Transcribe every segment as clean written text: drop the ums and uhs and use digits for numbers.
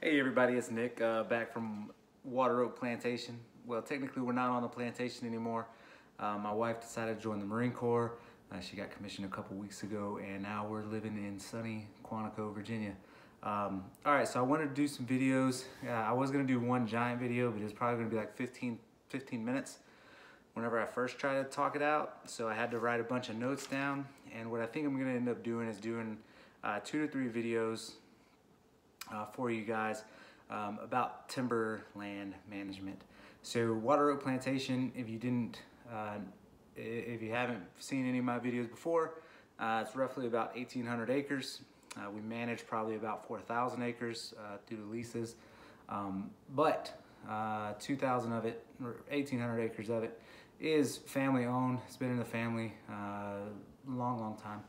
Hey everybody, it's Nick back from Water Oak Plantation. Well, technically we're not on the plantation anymore. My wife decided to join the Marine Corps. She got commissioned a couple weeks ago, and now we're living in sunny Quantico, Virginia. All right, so I wanted to do some videos. I was gonna do one giant video, but it's probably gonna be like 15 minutes whenever I first tried to talk it out. So I had to write a bunch of notes down, and what I think I'm gonna end up doing is doing 2 to 3 videos for you guys about timberland management. So Water Oak Plantation, if you haven't seen any of my videos before, it's roughly about 1,800 acres. We manage probably about 4,000 acres through the leases, but 2,000 of it, or 1,800 acres of it, is family owned. It's been in the family long time.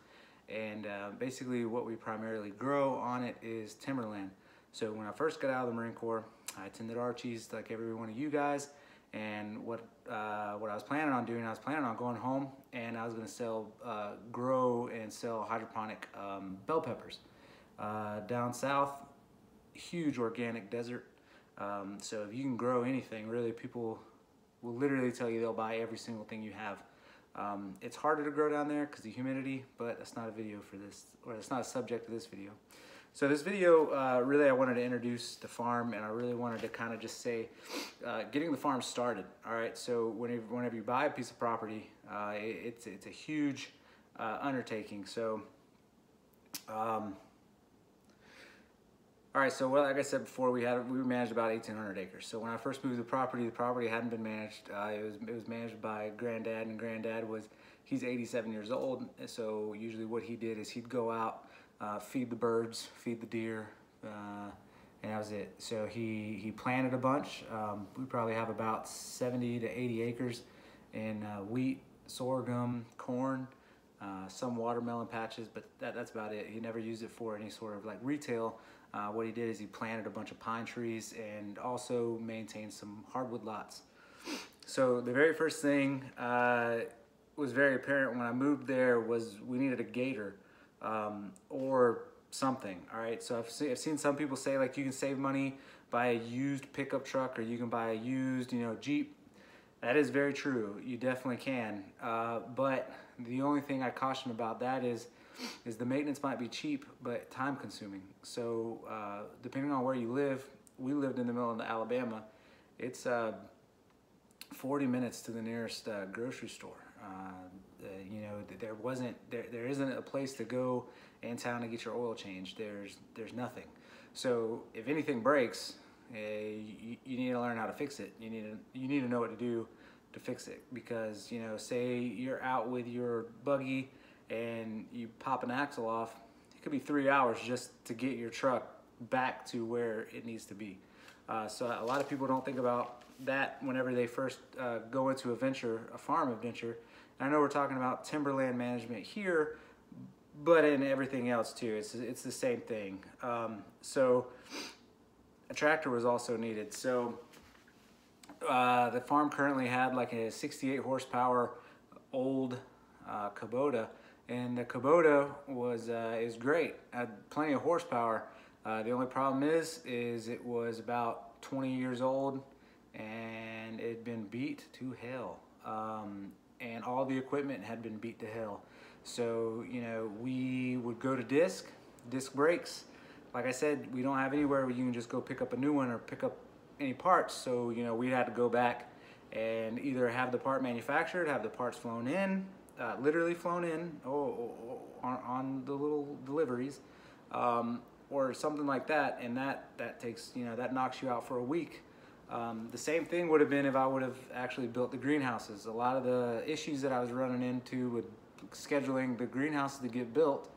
And basically what we primarily grow on it is timberland. So when I first got out of the Marine Corps, I attended Archi's like every one of you guys. And what I was planning on doing, I was planning on going home and I was gonna grow and sell hydroponic bell peppers. Down south, huge organic desert. So if you can grow anything, really, people will literally tell you they'll buy every single thing you have. It's harder to grow down there because of the humidity, but that's not a video for this, or it's not a subject of this video. So this video, really I wanted to introduce the farm, and I really wanted to kind of just say, getting the farm started. All right, so whenever you buy a piece of property, it's a huge undertaking. So, all right, so well, like I said before, we managed about 1,800 acres. So when I first moved the property hadn't been managed. It was managed by Granddad, and Granddad he's 87 years old. So usually what he did is he'd go out, feed the birds, feed the deer, and that was it. So he planted a bunch. We probably have about 70 to 80 acres in wheat, sorghum, corn, some watermelon patches, but that's about it. He never used it for any sort of like retail. What he did is he planted a bunch of pine trees and also maintained some hardwood lots. So the very first thing was very apparent when I moved there was we needed a gator or something. All right, so I've seen some people say like you can save money, buy a used pickup truck, or you can buy a used Jeep. That is very true. You definitely can. But the only thing I caution about that is the maintenance might be cheap, but time consuming. So depending on where you live, we lived in the middle of Alabama. It's 40 minutes to the nearest grocery store. There isn't a place to go in town to get your oil changed. There's nothing. So if anything breaks, you need to learn how to fix it. You need to know what to do to fix it, because say you're out with your buggy and you pop an axle off, it could be 3 hours just to get your truck back to where it needs to be. So a lot of people don't think about that whenever they first go into a farm adventure. And I know we're talking about timberland management here, but in everything else too, it's the same thing. So a tractor was also needed. So the farm currently had like a 68 horsepower old Kubota, and the Kubota is great, had plenty of horsepower. The only problem is it was about 20 years old and it had been beat to hell, and all the equipment had been beat to hell. So we would go to disc brakes. Like I said, we don't have anywhere where you can just go pick up a new one or pick up any parts. So we had to go back and either have the part manufactured, have the parts flown in, literally flown in on the little deliveries, or something like that, and that takes that knocks you out for a week. The same thing would have been if I would have actually built the greenhouses. A lot of the issues that I was running into with scheduling the greenhouses to get built,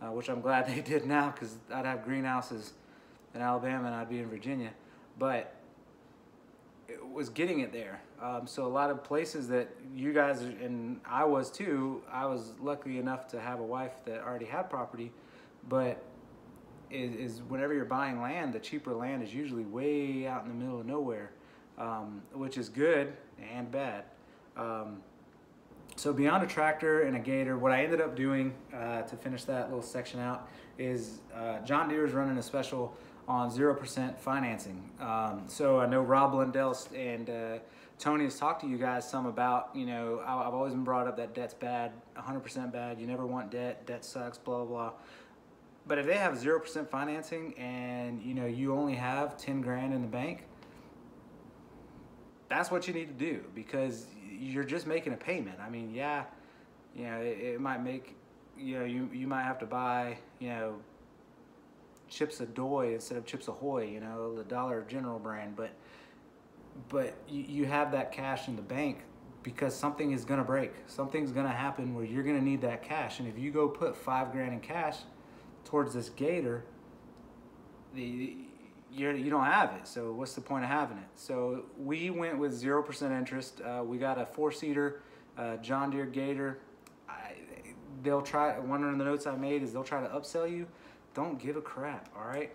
which I'm glad they did now, because I'd have greenhouses in Alabama and I'd be in Virginia, but it was getting it there. So a lot of places that you guys, and I was too, I was lucky enough to have a wife that already had property, but is whenever you're buying land, the cheaper land is usually way out in the middle of nowhere, which is good and bad. So beyond a tractor and a gator, what I ended up doing to finish that little section out is John Deere is running a special on 0% financing. So I know Rob Lundell and Tony has talked to you guys some about, you know, I've always been brought up that debt's bad, 100% bad. You never want debt. Debt sucks, blah, blah, blah. But if they have 0% financing and, you know, you only have 10 grand in the bank, that's what you need to do, because you're just making a payment. I mean, yeah, you know, it might make, you know, you might have to buy, you know, Chips Ahoy instead of Chips Ahoy, you know, the Dollar General brand, but you have that cash in the bank because something is gonna break. Something's gonna happen where you're gonna need that cash. And if you go put 5 grand in cash towards this gator, you don't have it. So what's the point of having it? So we went with 0% interest. We got a 4-seater John Deere Gator. They'll try, one of the notes I made is they'll try to upsell you. Don't give a crap, all right?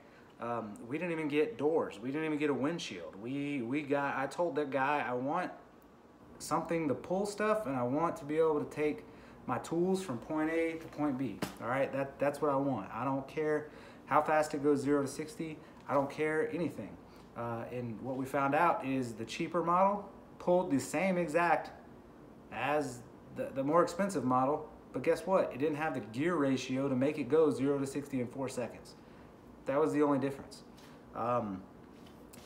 We didn't even get doors. We didn't even get a windshield. I told that guy, I want something to pull stuff, and I want to be able to take my tools from point A to point B, all right? That's what I want. I don't care how fast it goes 0 to 60. I don't care anything. And what we found out is the cheaper model pulled the same exact as the more expensive model, but guess what? It didn't have the gear ratio to make it go 0 to 60 in 4 seconds. That was the only difference. And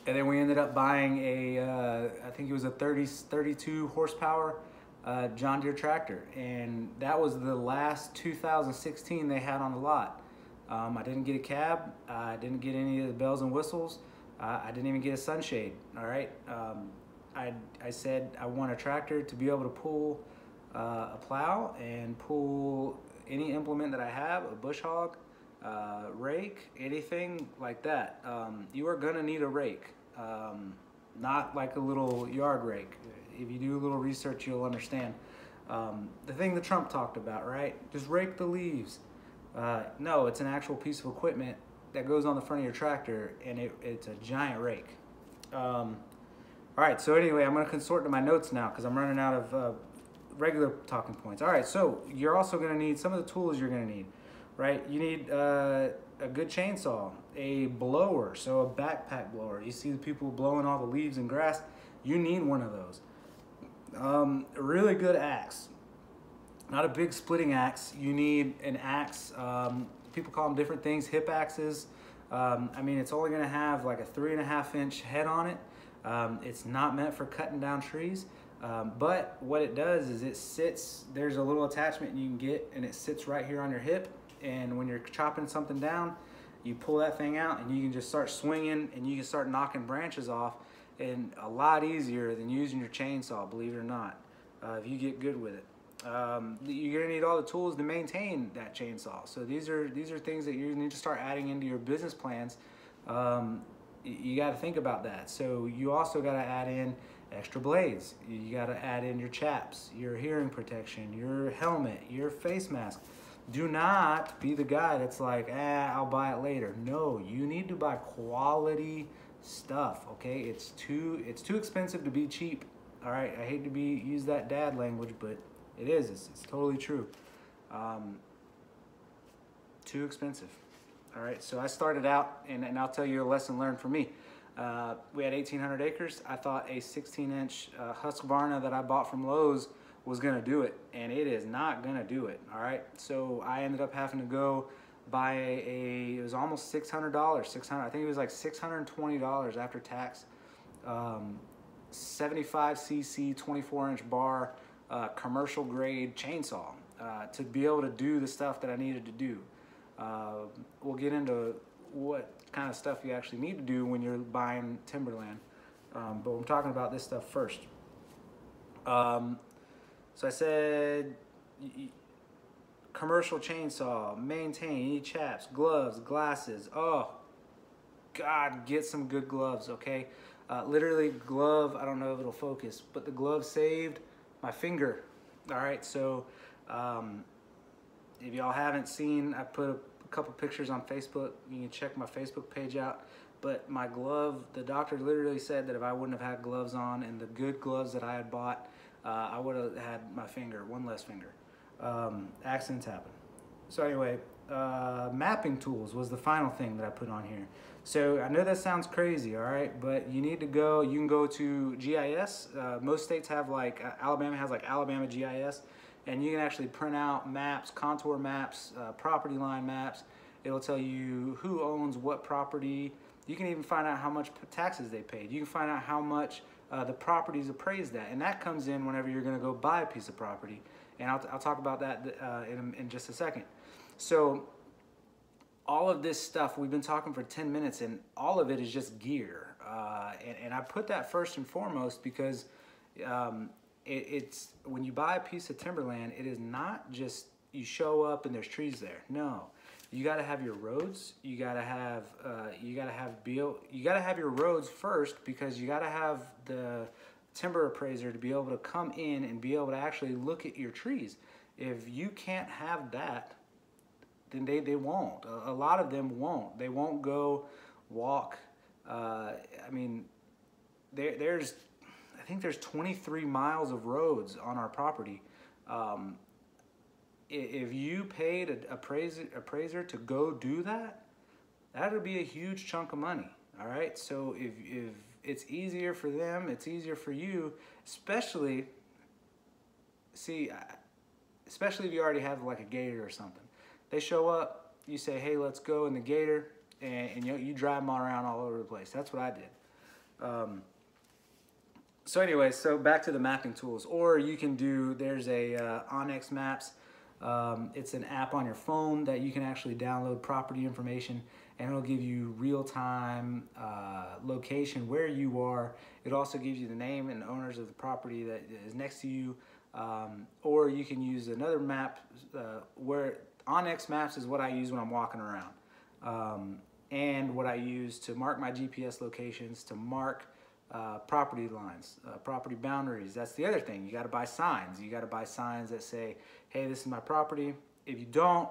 then we ended up buying I think it was a 32 horsepower John Deere tractor. And that was the last 2016 they had on the lot. I didn't get a cab. I didn't get any of the bells and whistles. I didn't even get a sunshade, all right? I said I want a tractor to be able to pull a plow and pull any implement that I have, a bush hog, rake, anything like that. You are gonna need a rake, not like a little yard rake. If you do a little research, you'll understand. The thing that Trump talked about, right? Just rake the leaves. No, it's an actual piece of equipment that goes on the front of your tractor, and it's a giant rake. All right, so anyway, I'm gonna consort to my notes now because I'm running out of regular talking points. All right, so you're also gonna need some of the tools you're gonna need, right? You need a good chainsaw, a blower, so a backpack blower. You see the people blowing all the leaves and grass, you need one of those. A really good axe. Not a big splitting axe. You need an axe. People call them different things, hip axes. I mean, it's only gonna have like a 3.5-inch head on it. It's not meant for cutting down trees, but what it does is it sits, there's a little attachment you can get, and it sits right here on your hip. And when you're chopping something down, you pull that thing out and you can just start swinging, and you can start knocking branches off, and a lot easier than using your chainsaw, believe it or not, if you get good with it. You're gonna need all the tools to maintain that chainsaw. So these are things that you need to start adding into your business plans. You got to think about that. So you also got to add in extra blades. You got to add in your chaps, your hearing protection, your helmet, your face mask. Do not be the guy that's like, I'll buy it later. No, you need to buy quality stuff. Okay, it's too expensive to be cheap. All right, I hate to use that dad language, but it is. It's totally true. Too expensive. All right, so I started out, and I'll tell you a lesson learned from me. We had 1,800 acres. I thought a 16-inch Husqvarna that I bought from Lowe's was gonna do it, and it is not gonna do it. All right, so I ended up having to go buy it was almost $600. I think it was like $620 after tax. 75cc 24-inch bar commercial grade chainsaw to be able to do the stuff that I needed to do. We'll get into what kind of stuff you actually need to do when you're buying Timberland, but I'm talking about this stuff first. So I said commercial chainsaw, maintain, you need chaps, gloves, glasses. Oh God, get some good gloves, okay? Literally glove, I don't know if it'll focus, but the glove saved my finger. All right, so if y'all haven't seen, I put a couple pictures on Facebook. You can check my Facebook page out. But my glove, the doctor literally said that if I wouldn't have had gloves on, and the good gloves that I had bought, I would have had my finger, one less finger. Accidents happen. So anyway, mapping tools was the final thing that I put on here. So I know that sounds crazy, all right, but you need to go, you can go to GIS. Most states have like, Alabama has like Alabama GIS, and you can actually print out maps, contour maps, property line maps. It'll tell you who owns what property. You can even find out how much taxes they paid. You can find out how much the property's appraised at, and that comes in whenever you're gonna go buy a piece of property. And I'll talk about that in just a second. So all of this stuff, we've been talking for 10 minutes, and all of it is just gear. And I put that first and foremost because it's when you buy a piece of timberland, it is not just you show up and there's trees there. No, you got to have your roads. You got to have your roads first, because you got to have the timber appraiser to be able to come in and be able to actually look at your trees. If you can't have that, then they won't. A lot of them won't. They won't go walk. I mean, I think there's 23 miles of roads on our property. If you paid an appraiser to go do that, that would be a huge chunk of money. All right. So if it's easier for them, it's easier for you, especially if you already have like a gator or something. They show up, you say, hey, let's go in the gator, and you drive them all around all over the place. That's what I did. So anyway, so back to the mapping tools. Or you can do, there's a Onyx Maps. It's an app on your phone that you can actually download property information, and it'll give you real-time location where you are. It also gives you the name and owners of the property that is next to you. Or you can use another map where Onyx Maps is what I use when I'm walking around. And what I use to mark my GPS locations, to mark property lines, property boundaries. That's the other thing. You got to buy signs. You got to buy signs that say, hey, this is my property. If you don't,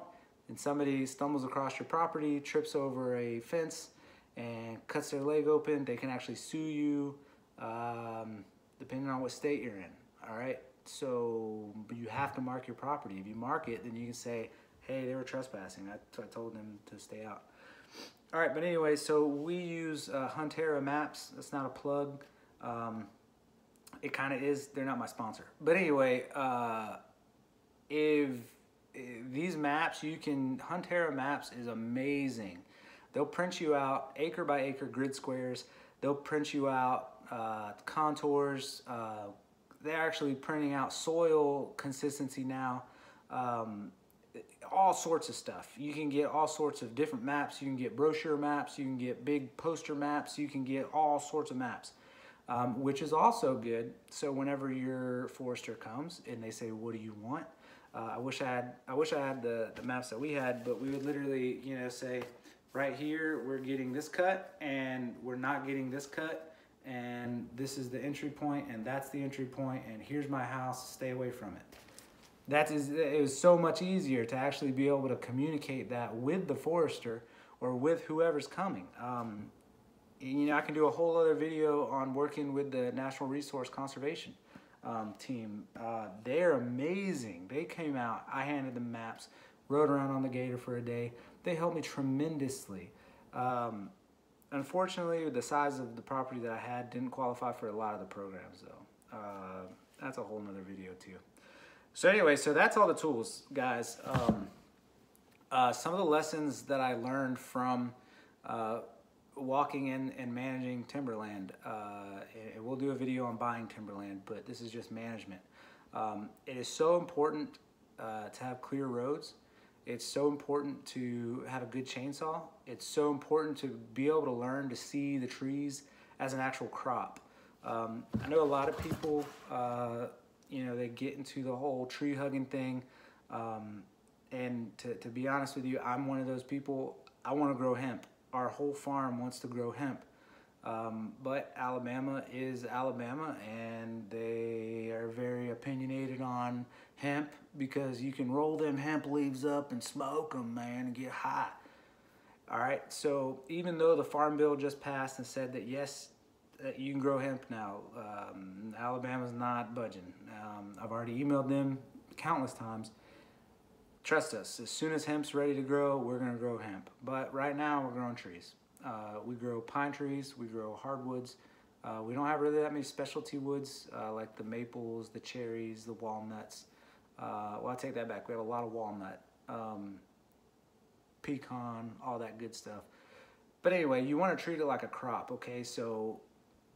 and somebody stumbles across your property, trips over a fence, and cuts their leg open, they can actually sue you, depending on what state you're in. All right. So you have to mark your property. If you mark it, then you can say, hey, they were trespassing. I told them to stay out. All right, but anyway, so we use Huntera Maps. That's not a plug. It kind of is. They're not my sponsor. But anyway, if these maps, Huntera Maps is amazing. They'll print you out acre by acre grid squares. They'll print you out contours. They're actually printing out soil consistency now. All sorts of stuff. You can get all sorts of different maps. You can get brochure maps. You can get big poster maps. You can get all sorts of maps, which is also good. So whenever your forester comes and they say, what do you want? I wish I had the maps that we had, but we would literally, say, right here, we're getting this cut and we're not getting this cut. And this is the entry point, and that's the entry point, and here's my house, stay away from it. It was so much easier to actually be able to communicate that with the forester or with whoever's coming. I can do a whole other video on working with the National Resource Conservation team. They're amazing. They came out, I handed them maps, rode around on the gator for a day. They helped me tremendously. Unfortunately, the size of the property that I had didn't qualify for a lot of the programs, though. That's a whole nother video, too. So anyway, so that's all the tools, guys. Some of the lessons that I learned from walking in and managing timberland, and we'll do a video on buying timberland, but this is just management. It is so important to have clear roads. It's so important to have a good chainsaw. It's so important to be able to learn to see the trees as an actual crop. I know a lot of people, they get into the whole tree hugging thing. And to be honest with you, I'm one of those people. I want to grow hemp. Our whole farm wants to grow hemp. But Alabama is Alabama, and they are very opinionated on hemp because you can roll them hemp leaves up and smoke them, man, and get high. All right, so even though the Farm Bill just passed and said that, yes, you can grow hemp now. Alabama's not budging. I've already emailed them countless times. Trust us, as soon as hemp's ready to grow, we're gonna grow hemp. But right now, we're growing trees. We grow pine trees, we grow hardwoods. We don't have really that many specialty woods like the maples, the cherries, the walnuts. Well, I take that back. We have a lot of walnut, pecan, all that good stuff. But anyway, you want to treat it like a crop, okay? So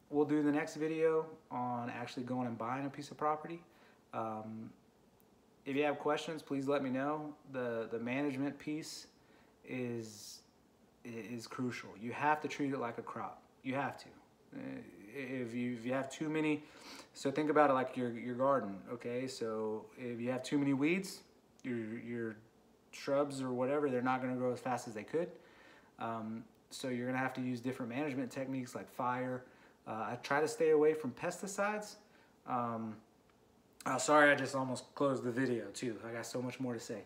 we'll do the next video on actually going and buying a piece of property. If you have questions, please let me know. The management piece is crucial. You have to treat it like a crop. You have to. If you have too many, so think about it like your garden, okay? So if you have too many weeds, your shrubs or whatever, they're not going to grow as fast as they could. So you're going to have to use different management techniques like fire. I try to stay away from pesticides. Sorry, I just almost closed the video too. I got so much more to say.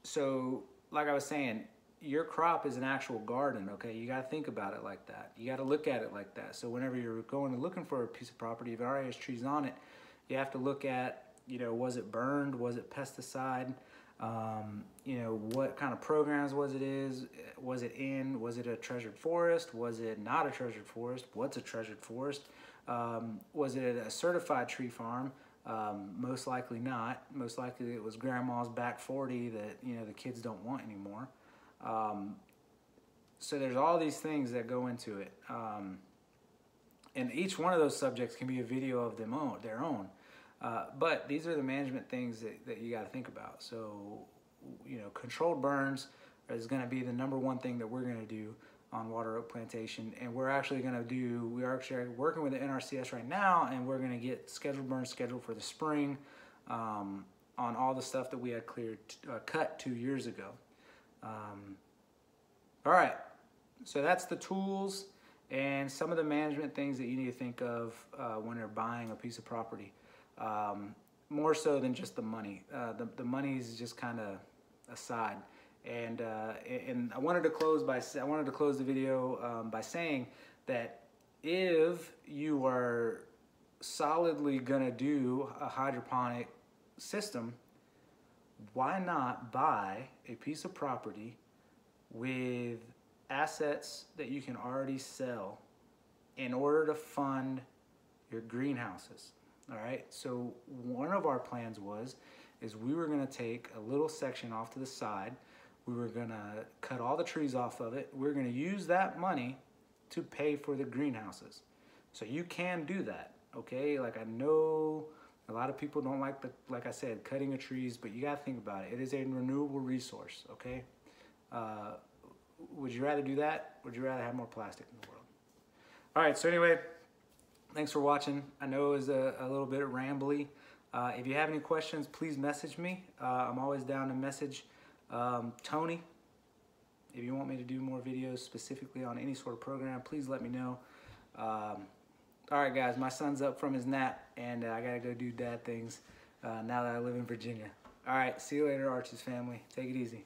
So like I was saying, your crop is an actual garden, okay? You got to think about it like that. You got to look at it like that. So whenever you're going and looking for a piece of property, if it already has trees on it, you have to look at, you know, was it burned? Was it pesticide? You know, what kind of programs was it in? Was it a treasured forest? Was it not a treasured forest? What's a treasured forest? Was it a certified tree farm? Most likely not. Most likely it was grandma's back 40 that, you know, the kids don't want anymore. So there's all these things that go into it. And each one of those subjects can be a video of their own. But these are the management things that you got to think about. So, you know, controlled burns is going to be the #1 thing that we're going to do on Water Oak Plantation. And we're actually working with the NRCS right now, and we're going to get scheduled burns scheduled for the spring on all the stuff that we had cut 2 years ago. All right, so that's the tools and some of the management things that you need to think of when you're buying a piece of property. More so than just the money. The money is just kind of aside. And I wanted to close the video by saying that if you are solidly gonna do a hydroponic system, why not buy a piece of property with assets that you can already sell in order to fund your greenhouses? All right, so one of our plans is we were gonna take a little section off to the side. We were gonna cut all the trees off of it. We're gonna use that money to pay for the greenhouses. So you can do that, okay? Like, I know a lot of people don't like I said, cutting of trees, but you gotta think about it. It is a renewable resource, okay? Would you rather do that? Would you rather have more plastic in the world? All right, so anyway, thanks for watching. I know it was a little bit rambly. If you have any questions, please message me. I'm always down to message Tony. If you want me to do more videos specifically on any sort of program, please let me know. All right, guys, my son's up from his nap, and I gotta go do dad things now that I live in Virginia. All right, see you later, Archie's family. Take it easy.